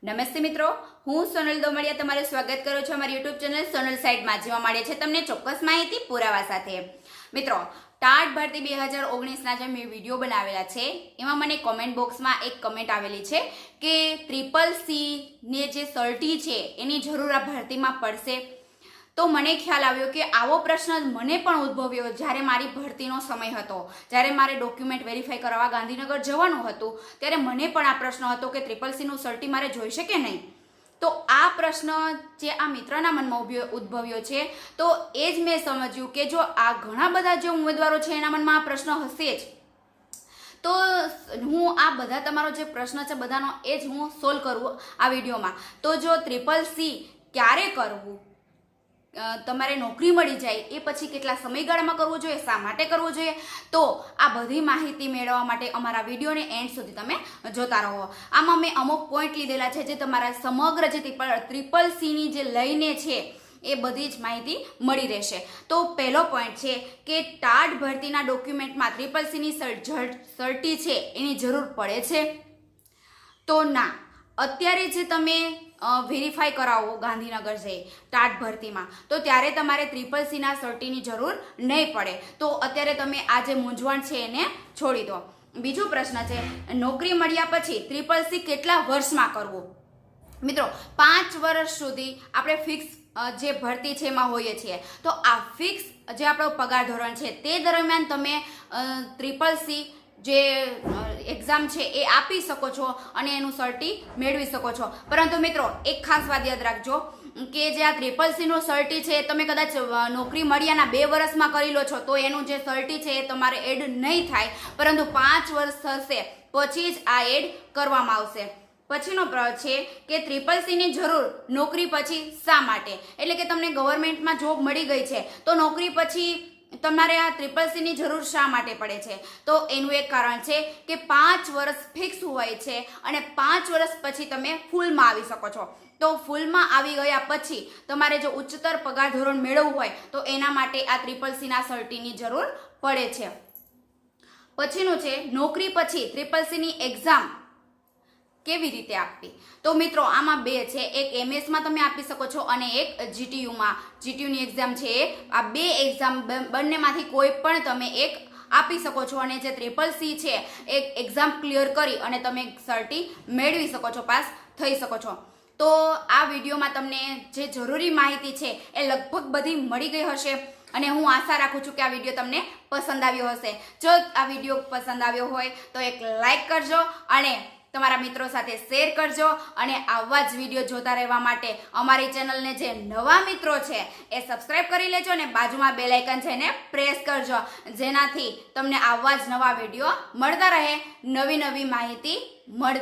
નમસ્તે મિત્રો, હું સોનલ દોમડિયા તમારું સ્વાગત કરું છું અમારી યુટ્યુબ ચેનલ સોનલ સાઇટમાં, જેમાં મળે છે તમને ચોક્કસ માહિતી પુરાવા સાથે. મિત્રો, ટાટ ભરતી 2019ના જે મેં વિડીયો બનાવેલા છે એમાં મને કોમેન્ટ બોક્સમાં એક કમેન્ટ આવેલી છે કે CCC ને જે સર્ટી છે એની જરૂર આ ભરતીમાં પડશે. તો મને ખ્યાલ આવ્યો કે આવો પ્રશ્ન મને પણ ઉદ્ભવ્યો જ્યારે મારી ભરતીનો સમય હતો, જ્યારે મારે ડોક્યુમેન્ટ વેરીફાઈ કરવા ગાંધીનગર જવાનું હતું, ત્યારે મને પણ આ પ્રશ્ન હતો કે CCCનું સર્ટી મારે જોઈશે કે નહીં. તો આ પ્રશ્ન જે આ મિત્રના મનમાં ઉદ્ભવ્યો છે, તો એ જ મેં સમજ્યું કે જો આ ઘણા બધા જે ઉમેદવારો છે એના મનમાં આ પ્રશ્ન હશે જ, તો હું આ બધા તમારો જે પ્રશ્ન છે બધાનો એ જ હું સોલ્વ કરું આ વિડીયોમાં. તો જો CCC ક્યારે કરવું, તમારે નોકરી મળી જાય એ પછી કેટલા સમયગાળામાં કરવું જોઈએ, શા માટે કરવું જોઈએ, તો આ બધી માહિતી મેળવવા માટે અમારા વિડીયોને એન્ડ સુધી તમે જોતા રહો. આમાં મેં અમુક પોઈન્ટ લીધેલા છે જે તમારા સમગ્ર જે CCCની જે લઈને છે એ બધી જ માહિતી મળી રહેશે. તો પહેલો પોઈન્ટ છે કે ટાટ ભરતીના ડોક્યુમેન્ટમાં CCCની સર્ટી છે એની જરૂર પડે છે? તો ના. અત્યારે જે તમે વેરીફાઈ કરાવો ગાંધીનગર જઈ ટાટ ભરતીમાં, તો ત્યારે તમારે CCCના સર્ટીની જરૂર નહીં પડે. તો અત્યારે તમે આ જે મૂંઝવણ છે એને છોડી દો. બીજો પ્રશ્ન છે, નોકરી મળ્યા પછી CCC કેટલા વર્ષમાં કરવું? મિત્રો, 5 વર્ષ સુધી આપણે ફિક્સ જે ભરતી છે એમાં હોઈએ છીએ. તો આ ફિક્સ જે આપણો પગાર ધોરણ છે તે દરમિયાન તમે CCC જે એક્ઝામ છે એ આપી શકો છો અને એનું સર્ટી મેળવી શકો છો. પરંતુ મિત્રો, એક ખાસ વાત યાદ રાખજો કે જે આ CCCનું સર્ટી છે તમે કદાચ નોકરી મળ્યાના 2 વર્ષમાં કરી લો છો તો એનું જે સર્ટી છે એ તમારે એડ નહીં થાય, પરંતુ 5 વર્ષ થશે પછી જ આ એડ કરવામાં આવશે. પછીનો પ્રશ્ન છે કે CCCની જરૂર નોકરી પછી શા માટે? એટલે કે તમને ગવર્મેન્ટમાં જોબ મળી ગઈ છે તો નોકરી પછી તમારે આ CCCની જરૂર શા માટે પડે છે? તો એનું એક કારણ છે કે 5 વર્ષ ફિક્સ હોય છે અને 5 વર્ષ પછી તમે ફૂલમાં આવી શકો છો. તો ફૂલમાં આવી ગયા પછી તમારે જો ઉચ્ચતર પગાર ધોરણ મેળવવું હોય તો એના માટે આ CCCના સર્ટીની જરૂર પડે છે. પછીનું છે, નોકરી પછી CCCની એક્ઝામ કેવી રીતે આપવી? તો મિત્રો, આમાં 2 છે. એક MS-માં તમે આપી શકો છો અને એક GTUમાં. GTUની એક્ઝામ છે આ 2 એક્ઝામ બંનેમાંથી કોઈ પણ તમે એક આપી શકો છો અને જે CCC છે એક એક્ઝામ ક્લિયર કરી અને તમે સર્ટી મેળવી શકો છો, પાસ થઈ શકો છો. તો આ વિડીયોમાં તમને જે જરૂરી માહિતી છે એ લગભગ બધી મળી ગઈ હશે અને હું આશા રાખું છું કે આ વિડીયો તમને પસંદ આવ્યો હશે. જો આ વિડીયો પસંદ આવ્યો હોય તો એક લાઈક કરજો અને તમારા મિત્રો સાથે શેર કરજો. અને આવા જ વિડીયો જોતા રહેવા માટે અમારી ચેનલને જે નવા મિત્રો છે એ સબસ્ક્રાઇબ કરી લેજો અને બાજુમાં બેલ આઇકન છે એને પ્રેસ કરજો, જેનાથી તમને આવા જ નવા વિડીયો મળતા રહે, નવી માહિતી મળતી